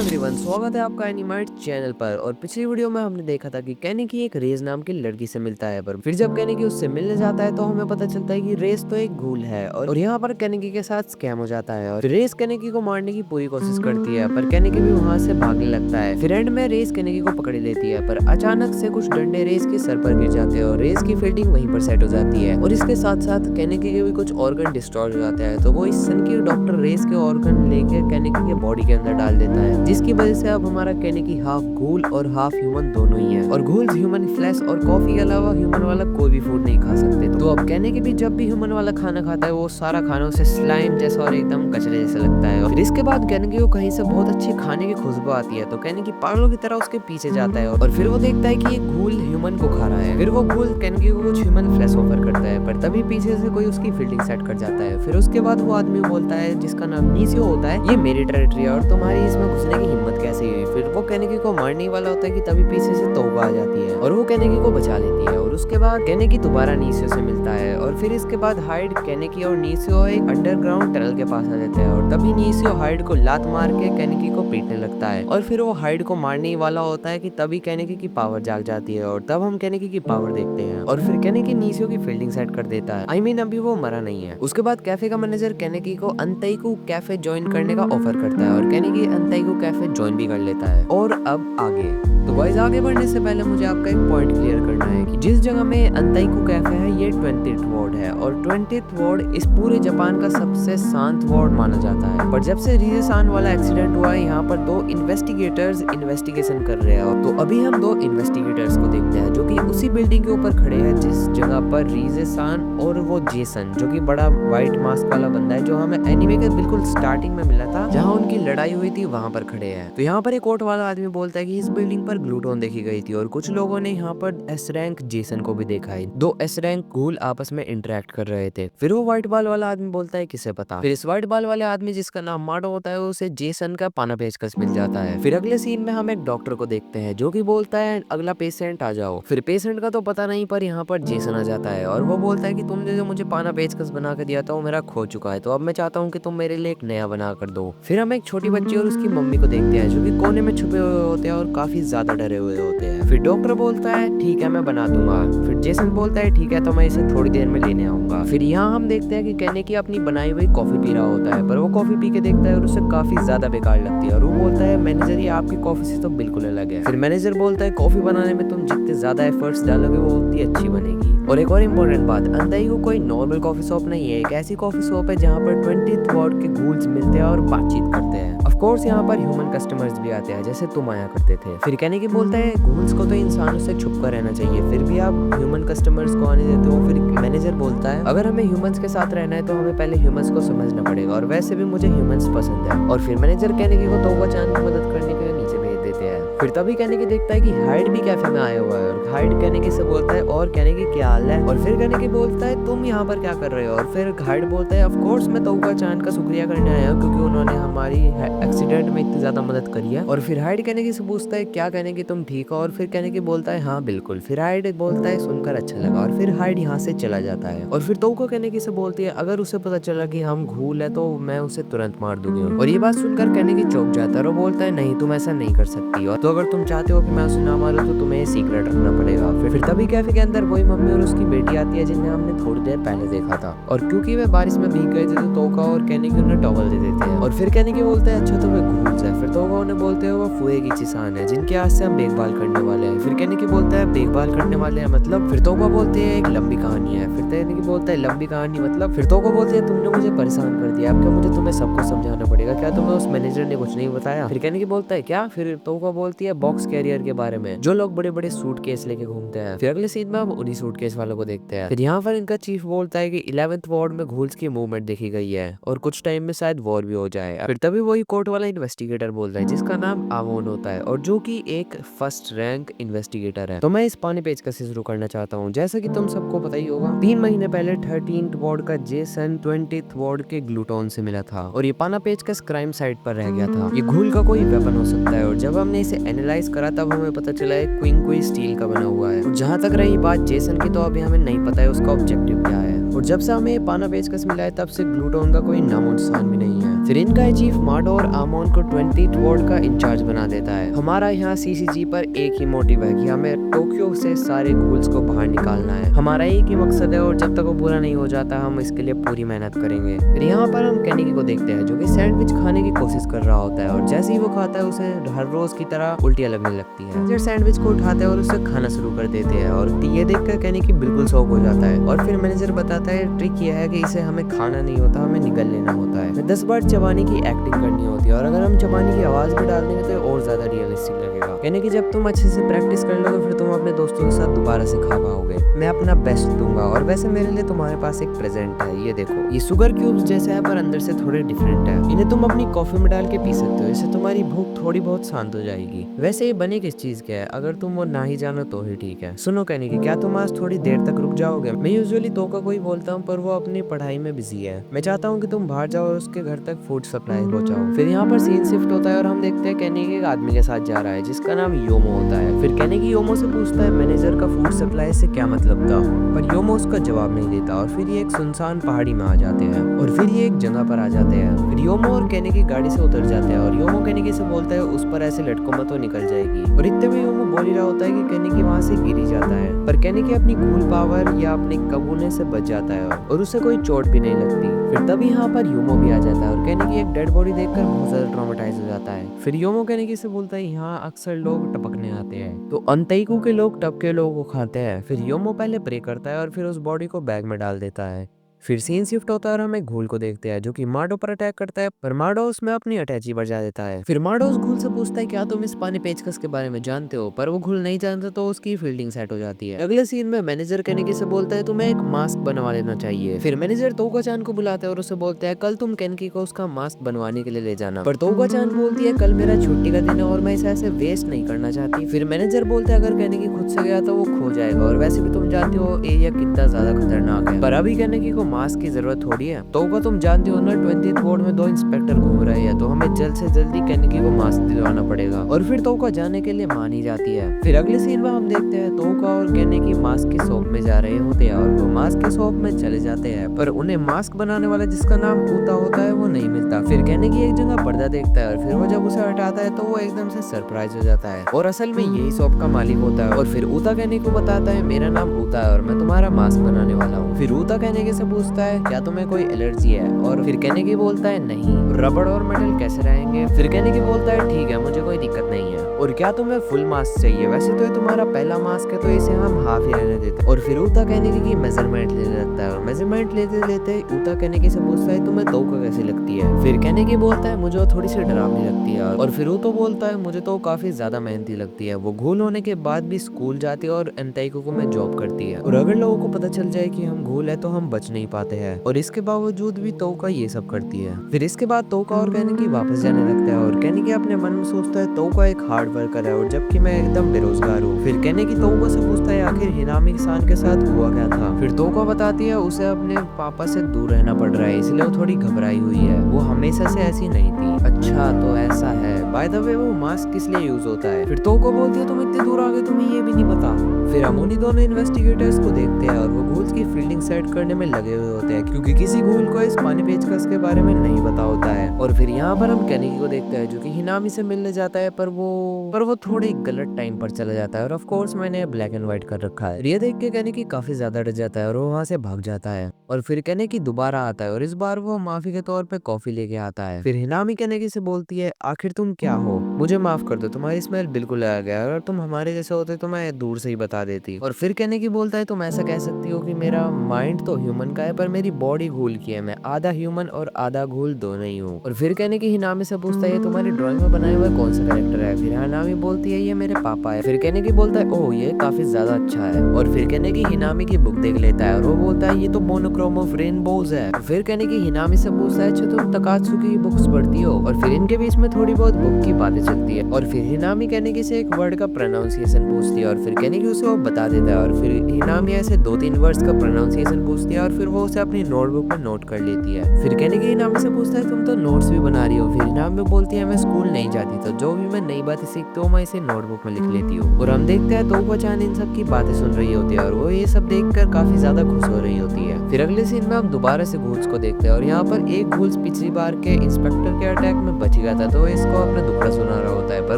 Everyone, स्वागत है आपका एनिमेट चैनल पर। और पिछली वीडियो में हमने देखा था कि केनेकी एक रेस नाम की लड़की से मिलता है, पर फिर जब केनेकी उससे मिलने जाता है तो हमें पता चलता है कि रेस तो एक घूल है और यहाँ पर केनेकी के साथ स्कैम हो जाता है। और रेस केनेकी को मारने की पूरी कोशिश करती है, पर केनेकी भी वहाँ से भागने लगता है। फिर एंड में रेस केनेकी को पकड़ लेती है, पर अचानक से कुछ डंडे रेस के सर पर गिर जाते हैं और रेस की फील्डिंग वहीं पर सेट हो जाती है। और इसके साथ साथ केनेकी के भी कुछ ऑर्गन डिस्ट्रॉय हो जाते हैं, तो वो इस सन की डॉक्टर रेस के ऑर्गन लेके केनेकी के बॉडी के अंदर डाल देता है, जिसकी वजह से अब हमारा केनेकी हाफ घूल और हाफ ह्यूमन दोनों ही है। और घूल ह्यूमन फ्लैश और कॉफी के अलावा ह्यूमन वाला कोई भी फूड नहीं खा सकते। तो अब केनेकी भी जब भी ह्यूमन वाला खाना खाता है वो सारा खाना उसे स्लाइम जैसा और एकदम कचरे जैसा लगता है। और फिर इसके बाद केनेकी को कहीं से बहुत अच्छी खाने की खुशबू आती है, तो केनेकी पागलों की तरह उसके पीछे जाता है और फिर वो देखता है कि ये घूल ह्यूमन को खा रहा है। फिर वो घूल केनेकी को कुछ ह्यूमन फ्लैश ऑफर करता है, पर तभी पीछे से कोई उसकी फील्डिंग सेट कर जाता है। फिर उसके बाद वो आदमी बोलता है, जिसका नाम नीसियो होता है, ये मेरी टेरिटरी है और तुम्हारी इसमें घुसने की हिम्मत कैसे हुई। फिर वो केनेकी को मारने वाला होता है कि तभी पीछे से तोबा आ जाती है और वो केनेकी को बचा लेती है। और उसके बाद केनेकी दोबारा नीसियो से मिलता है और फिर इसके बाद हाइड केनेकी और नीसियो एक अंडरग्राउंड टनल के पास आ जाते हैं और तभी नीसियो हाइड को लात मार के केनेकी को पीटने लगता है। और फिर वो हाइड को मारने ही वाला होता है कि तभी केनेकी की पावर जाग जाती है और तब हम केनेकी की पावर देखते हैं। और फिर केनेकी नीसियो की फील्डिंग सेट कर देता है। आई मीन अभी वो मरा नहीं है। उसके बाद कैफे का मैनेजर केनेकी को अंताइकू कैफे ज्वाइन करने का ऑफर करता है और केनेकी अंताइकू कैफे ज्वाइन भी कर लेता है। और अब आगे तो गाइस, आगे बढ़ने से पहले मुझे आपका एक पॉइंट क्लियर करना है कि जिस जगह में अंताइकू कैफे है ये 20th वार्ड है और 20th वार्ड इस पूरे जापान का सबसे शांत वार्ड माना जाता है। पर जब से रीजेसान वाला एक्सीडेंट हुआ है यहाँ पर दो इन्वेस्टिगेटर्स इन्वेस्टिगेशन कर रहे हैं। तो अभी हम दो इन्वेस्टिगेटर्स को देखते हैं जो कि उसी बिल्डिंग के ऊपर खड़े हैं जिस जगह पर रीजेसान और वो जेसन, जो कि बड़ा व्हाइट मास्क वाला बंदा है जो हमें एनीमे के बिल्कुल स्टार्टिंग में मिला था जहाँ उनकी लड़ाई हुई थी, वहां पर खड़े हैं। तो यहाँ पर एक कोर्ट वाला आदमी बोलता है कि इस बिल्डिंग पर ग्लूटोन देखी गई थी और कुछ लोगों ने यहाँ पर एस रैंक जेसन को भी देखा है। दो एस रैंक घूल आपस में इंटरेक्ट कर रहे थे। फिर वो व्हाइट बाल वाला आदमी बोलता है किसे पता। फिर इस व्हाइट बाल वाले आदमी जिसका नाम माडो होता है उसे जेसन का पाना पेचकस मिल जाता है। फिर अगले सीन में हम एक डॉक्टर को देखते हैं जो कि बोलता है अगला पेशेंट आ जाओ। फिर पेशेंट का तो पता नहीं, पर यहाँ पर जेसन आ जाता है और वो बोलता है कि तुमने जो मुझे पाना पेचकस बना के दिया था वो मेरा खो चुका है, तो अब मैं चाहता हूँ कि तुम मेरे लिए एक नया बना कर दो। फिर हम एक छोटी बच्ची और उसकी मम्मी को देखते हैं जो कि कोने में छुपे हुए होते हैं और काफी ज्यादा डरे हुए होते हैं। फिर डॉक्टर बोलता है ठीक है मैं बना दूंगा। फिर जेसन बोलता है ठीक है तो मैं इसे थोड़ी देर में लेने आऊंगा। फिर यहाँ हम देखते हैं कि केनेकी अपनी बनाई हुई कॉफी पी रहा होता है, पर वो कॉफी पी के देखता है और उसे काफी ज्यादा बेकार लगती है और वो बोलता है मैनेजर ये आपकी कॉफी से तो बिल्कुल अलग है। फिर मैनेजर बोलता है कॉफी बनाने में तुम जितने ज्यादा एफर्ट्स डालोगे वो उतनी अच्छी बनेगी। और एक और इम्पोर्टेंट बात, अंताइकू कोई नॉर्मल कॉफी शॉप नहीं है, एक ऐसी कॉफी शॉप है जहाँ पर 20th वार्ड के घूल्स मिलते हैं और बातचीत करते हैं। ऑफ कोर्स यहाँ पर ह्यूमन कस्टमर्स भी आते हैं जैसे तुम आया करते थे। फिर केनेकी बोलता है घूल्स को तो इंसानों से छुप कर रहना चाहिए, फिर भी आप ह्यूमन कस्टमर्स को आने देते हो। फिर मैनेजर बोलता है अगर हमें ह्यूमंस के साथ रहना है तो हमें पहले ह्यूमंस को समझना पड़ेगा और वैसे भी मुझे ह्यूमंस पसंद है। और फिर मैनेजर केनेकी को तोबा चान की मदद करने के लिए नीचे भेज देते हैं। फिर तभी केनेकी देखता है कि हाइड भी कैफे में आया हुआ है और हाइड केनेकी से बोलता है और केनेकी क्या हाल है। और फिर केनेकी बोलता है तुम यहाँ पर क्या कर रहे हो। और फिर हाइड बोलता है ऑफ कोर्स मैं तोबा चान का शुक्रिया करने आया हूँ क्योंकि उन्होंने हमारी एक्सीडेंट में इतनी ज्यादा मदद करी है। और फिर हाइड केनेकी से पूछता है क्या केनेकी तुम ठीक हो। और फिर केनेकी बोलता है हाँ बिल्कुल। फिर हाइड बोलता है सुनकर अच्छा लगा और फिर हाइड यहाँ से चला जाता है। और फिर तोको केनेकी से बोलती है अगर उसे पता चला कि हम घूल है तो मैं उसे तुरंत मार दूंगी। और ये बात सुनकर केनेकी चौंक जाता है और बोलता है नहीं तुम ऐसा नहीं कर सकती, और तो अगर तुम चाहते हो कि मैं उसे ना मारूं तो तुम्हें सीक्रेट रखना पड़ेगा। फिर तभी कैफे के अंदर वही मम्मी और उसकी बेटी आती है जिन्हें हमने थोड़ी देर पहले देखा था। और क्योंकि वे बारिश में भीग गए थे तो तोका और केनेकी उन्हें टॉवल दे देते हैं। और फिर केनेकी बोलता है अच्छा तो वे घूल्स है। फिर तोका उन्हें बोलते हैं वो फुए की चिसान है जिनके आज से हम देखभाल करने वाले हैं। फिर केनेकी बोलता है देखभाल करने वाले हैं मतलब। फिर तोका बोलते हैं एक लंबी कहानी है। फिर केनेकी बोलता है लंबी कहानी मतलब। फिर तोका बोलते हैं तुमने मुझे परेशान कर दिया, अब क्या मुझे तुम्हें सब कुछ समझाना पड़ेगा, क्या तुम्हें उस मैनेजर ने कुछ नहीं बताया। फिर केनेकी बोलता है क्या। फिर तोका बोलती है बॉक्स कैरियर के बारे में जो लोग बड़े बड़े सूटकेस लेके घूमते हैं। फिर अगले सीन में हम उन्हीं सूटकेस वालों को देखते हैं। फिर यहाँ पर इनका चीफ बोलता है कि 11th वार्ड में घूल्स की मूवमेंट देखी गई है और कुछ टाइम में शायद वॉर भी हो जाए। फिर तभी वही कोर्ट वाला इन्वेस्टिगेटर बोलता है जिसका नाम आवोन होता है और जो कि एक फर्स्ट रैंक इन्वेस्टिगेटर है। तो मैं इस पानी पेचकस से शुरू करना चाहता हूँ। जैसा कि तुम सबको पता ही होगा 3 महीने पहले 13th वार्ड का जेसन 20th वार्ड के ग्लूटोन से मिला था और ये पाना पेचकस क्राइम साइट पर रह गया था। ये घूल का कोई वेपन हो सकता है और जब हमने इसे एनालाइज करा तब हमें पता चला है क्विंग कोई स्टील का बना हुआ है। जहाँ तक रही बात जेसन की तो अभी हमें नहीं पता है उसका ऑब्जेक्टिव क्या है। और जब से हमें पाना पेचकस मिला है तब से ग्लूटोन का कोई नामो निशान भी नहीं है। फिर इनका चीफ माडो और आमोन को 20th वार्ड का इंचार्ज बना देता है। हमारा यहाँ सीसीजी पर एक ही मोटिव है कि हमें टोक्यो से सारे घूल्स को बाहर निकालना है। हमारा एक ही मकसद है और जब तक वो पूरा नहीं हो जाता हम इसके लिए पूरी मेहनत करेंगे। फिर यहाँ पर हम केनेगी को देखते हैं जो कि सैंडविच खाने की कोशिश कर रहा होता है और जैसे ही वो खाता है उसे हर रोज की तरह उल्टियां लगने लगती है। फिर सैंडविच को उठाते हैं और उसे खाना शुरू कर देते हैं और ये देखकर केनेगी बिल्कुल शॉक हो जाता है। और फिर मैनेजर बताता है ट्रिक ये है कि इसे हमें खाना नहीं होता, हमें निगल लेना होता है। 10 बार चबाने की एक्टिंग करनी होती है और अगर हम चबाने की आवाज भी डाल देंगे तो और ज्यादा रियलिस्टिक लगेगा। यानी कि जब तुम अच्छे से प्रैक्टिस कर लोगे फिर तुम अपने दोस्तों के साथ दोबारा से खा पाओगे। मैं अपना बेस्ट दूंगा और वैसे मेरे लिए तुम्हारे पास एक प्रेजेंट है, ये देखो। ये शुगर क्यूब्स जैसा है पर अंदर से थोड़े डिफरेंट है। इन्हें तुम अपनी कॉफी में डाल के पी सकते हो, इससे तुम्हारी भूख थोड़ी बहुत शांत हो जाएगी। वैसे ये बने किस चीज के है, अगर तुम वो ना ही जानो तो ही ठीक है। सुनो केनेगी, क्या तुम आज थोड़ी देर तक रुक जाओगे? मैं यूजुअली तो का कोई बोलता हूँ पर वो अपनी पढ़ाई में बिजी है। मैं चाहता हूँ कि तुम बाहर जाओ और उसके घर तक फूड सप्लाई पहुंचाओ। फिर यहाँ पर सीन शिफ्ट होता है और हम देखते हैं केनेगी एक आदमी के साथ जा रहा है जिसका नाम योमो होता है। फिर केनेगी योमो से पूछता है मैनेजर का फूड सप्लाई से क्या मतलब था, पर योमो उसका जवाब नहीं देता। और फिर ये एक सुनसान पहाड़ी में आ जाते हैं और फिर ये एक जगह पर आ जाते हैं। फिर योमो और केनेगी गाड़ी से उतर जाते हैं और योमो केनेगी से बोलता है उस पर ऐसे लटको मत तो निकल जाएगी। और इतने में योमो बोल ही रहा होता है कि केनेगी वहां से गिरी जाता है, पर केनेगी अपनी कूल पावर या अपने कबूने से बच जाता है और उसे कोई चोट भी नहीं लगती। फिर तब यहाँ पर योमो भी आ जाता है और केनेगी एक डेड बॉडी देखकर बहुत ज्यादा ट्रॉमेटाइज हो जाता है। फिर योमो केनेगी से बोलता है यहाँ अक्सर लोग टपकने आते हैं, तो अंतैकू के लोग टपके लोगों को खाते हैं। फिर योमो पहले प्रे करता है और फिर उस बॉडी को बैग में डाल देता है। फिर सीन शिफ्ट होता है और हम एक घूल को देखते हैं जो कि माडो पर अटैक करता है, पर माडो उसमें अपनी अटैची बजा देता है। फिर माडो उस घूल से पूछता है क्या तुम इस पानी पेचकस के बारे में जानते हो, पर वो घूल नहीं जानता तो उसकी फील्डिंग सेट हो जाती है। अगले सीन में मैनेजर केनेगी से बोलता है तुम्हें एक मास्क बनवा लेना चाहिए। फिर मैनेजर तोका-चान को बुलाता है और उसे बोलता है कल तुम केनेगी को उसका मास्क बनवाने के लिए ले जाना। पर तोका-चान बोलती है कल मेरा छुट्टी का दिन है और मैं इसे ऐसे वेस्ट नहीं करना चाहती। फिर मैनेजर बोलता है अगर केनेगी खुद से गया तो वो खो जाएगा और वैसे भी तुम जानते हो एरिया कितना ज्यादा खतरनाक है, पर अभी केनेगी को मास्क की जरूरत थोड़ी है। तोका तुम जानते हो ना 20th वार्ड में 2 इंस्पेक्टर घूम रहे हैं, तो हमें जल्द से जल्दी केनेगी को मास्क दिलवाना पड़ेगा। और फिर तोका जाने के लिए मान ही जाती है। फिर अगले सीन में हम देखते हैं तोका और केनेगी मास्क की शॉप में जा रहे होते हैं और वो मास्क की शॉप में चले जाते हैं, पर उन्हें मास्क बनाने वाला जिसका नाम ऊता होता है वो नहीं मिलता। फिर केनेगी एक जगह पर्दा देखता है और फिर वो जब उसे हटाता है तो वो एकदम से सरप्राइज हो जाता है और असल में यही शॉप का मालिक होता है। और फिर ऊता केनेगी को बताता है मेरा नाम ऊता है और मैं तुम्हारा मास्क बनाने वाला हूँ। फिर ऊता केनेगी से पूछता है क्या तुम्हें कोई एलर्जी है, और फिर केनेगी बोलता है नहीं। रबड़ और मेटल कैसे रहेंगे? फिर केनेगी बोलता है ठीक है मुझे कोई दिक्कत नहीं है। और क्या तुम्हें फुल मास्क चाहिए? वैसे तो ये तुम्हारा पहला मास्क है तो इसे हम हाफ ही रहने देते। और फिर ऊता केनेगी की मेजरमेंट लेने लगता है और मेजरमेंट लेते लेते ऊता केनेगी से पूछता है तुम्हें तोका कैसी लगती है? फिर केनेगी बोलता है मुझे थोड़ी सी डरावनी लगती है। और फिर ऊतो बोलता है मुझे तो काफी ज्यादा मेहनती लगती है। वो घूल होने के बाद भी स्कूल जाती है और अंतैकू में जॉब करती है, और अगर लोगों को पता चल जाए कि हम घूल है तो हम बच नहीं पाते हैं, और इसके बावजूद भी तोका ये सब करती है। फिर इसके बाद तोका और केनेगी वापस जाने लगता है और केनेगी अपने मन में सोचता है तोका एक हार्ड वर्कर है और जबकि मैं एकदम बेरोजगार हूँ। फिर केनेगी तोका से पूछता है आखिर हिनामी किसान के साथ हुआ क्या था? फिर तोका बताती है उसे अपने पापा से दूर रहना पड़ रहा है इसलिए वो थोड़ी घबराई हुई है, वो हमेशा से ऐसी नहीं थी। अच्छा तो ऐसा है, बाय द वे वो मास्क किस लिए यूज होता है? फिर तोका बोलती है तुम इतने दूर आ गए तुम्हें ये भी नहीं पता? फिर हम उन्हीं दोनों इन्वेस्टिगेटर्स को देखते हैं और वो घूल की फील्डिंग सेट करने में लगे हुए होते हैं क्योंकि किसी घूल को इस पानी पेचकस के बारे में नहीं पता होता है। और फिर यहाँ पर हम केनेगी को देखते हैं जो कि हिनामी से मिलने जाता है, पर वो थोड़ी गलत टाइम पर चला जाता है और ऑफ कोर्स मैंने ब्लैक एंड व्हाइट कर रखा है। ये देख के केनेगी काफी ज्यादा डर जाता है और वो वहाँ से भाग जाता है। और फिर केनेगी दोबारा आता है और इस बार वो माफी के तौर पे कॉफी लेके आता है। फिर हिनामी केनेगी से बोलती है आखिर तुम क्या हो, मुझे माफ कर दो, तुम्हारी स्मेल बिल्कुल अलग है, अगर तुम हमारे जैसे होते तो मैं दूर से ही बता देती। और फिर केनेगी बोलता है तुम ऐसा कह सकती हो कि मेरा माइंड तो ह्यूमन का है पर मेरी बॉडी घूल की है, मैं आधा ह्यूमन और आधा घूल दोनों ही हूँ। और फिर केनेगी हिनामी से पूछता है ये तुम्हारी ड्राइंग में बनाया हुआ कौन सा कैरेक्टर है? फिर हिनामी बोलती है ये मेरे पापा है। फिर केनेगी बोलता है ओह ये काफी ज्यादा अच्छा है। और फिर केनेगी हिनामी की बुक देख लेता है और वो बोलता है ये तो मोनोक्रोम ऑफ रेनबोज है। फिर केनेगी हिनामी से पूछता है अच्छा तुम तकात्सुकी की बुक्स पढ़ती हो? और फिर इनके बीच में थोड़ी बहुत बुक की बातें चलती है और फिर हिनामी केनेगी से एक वर्ड का प्रोनाउंसिएशन पूछती है और फिर केनेगी उसे उसको बता देता है और फिर हिनामी ऐसे 2-3 वर्ड्स का प्रोनाउंसिएशन पूछती है और फिर वो उसे अपनी नोटबुक में नोट कर लेती है। फिर कहने की हिनामी से पूछता है तुम तो नोट्स भी बना रही हो। फिर हिनामी बोलती है मैं स्कूल नहीं जाती, तो जो भी मैं नई बातें सीखती हूँ मैं इसे नोटबुक में लिख लेती हूँ। और हम देखते हैं तो अचानक इन सब की बातें सुन रही होती है और वो ये सब देखकर काफी ज्यादा खुश हो रही होती है। फिर अगले सीन में हम दोबारा से घूल्स को देखते हैं और यहाँ पर एक घूल्स पिछली बार के इंस्पेक्टर के अटैक में बच गया था, तो इसको अपना दुखड़ा सुना रहा होता है, पर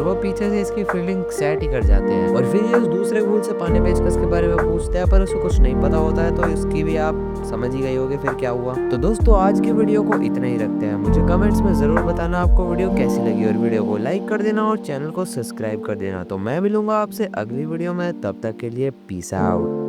वो पीछे से इसकी फीलिंग सेट ही कर जाते हैं। और फिर ये उस दूसरे घूल से पानी पेचकस के बारे में पूछते हैं, पर उसको कुछ नहीं पता होता है, तो इसकी भी आप समझ ही गए होगे फिर क्या हुआ। तो दोस्तों आज की वीडियो को इतना ही रखते हैं। मुझे कमेंट्स में जरूर बताना आपको वीडियो कैसी लगी और वीडियो को लाइक कर देना और चैनल को सब्सक्राइब कर देना। तो मैं मिलूंगा आपसे अगली वीडियो में, तब तक के लिए पीस आउट।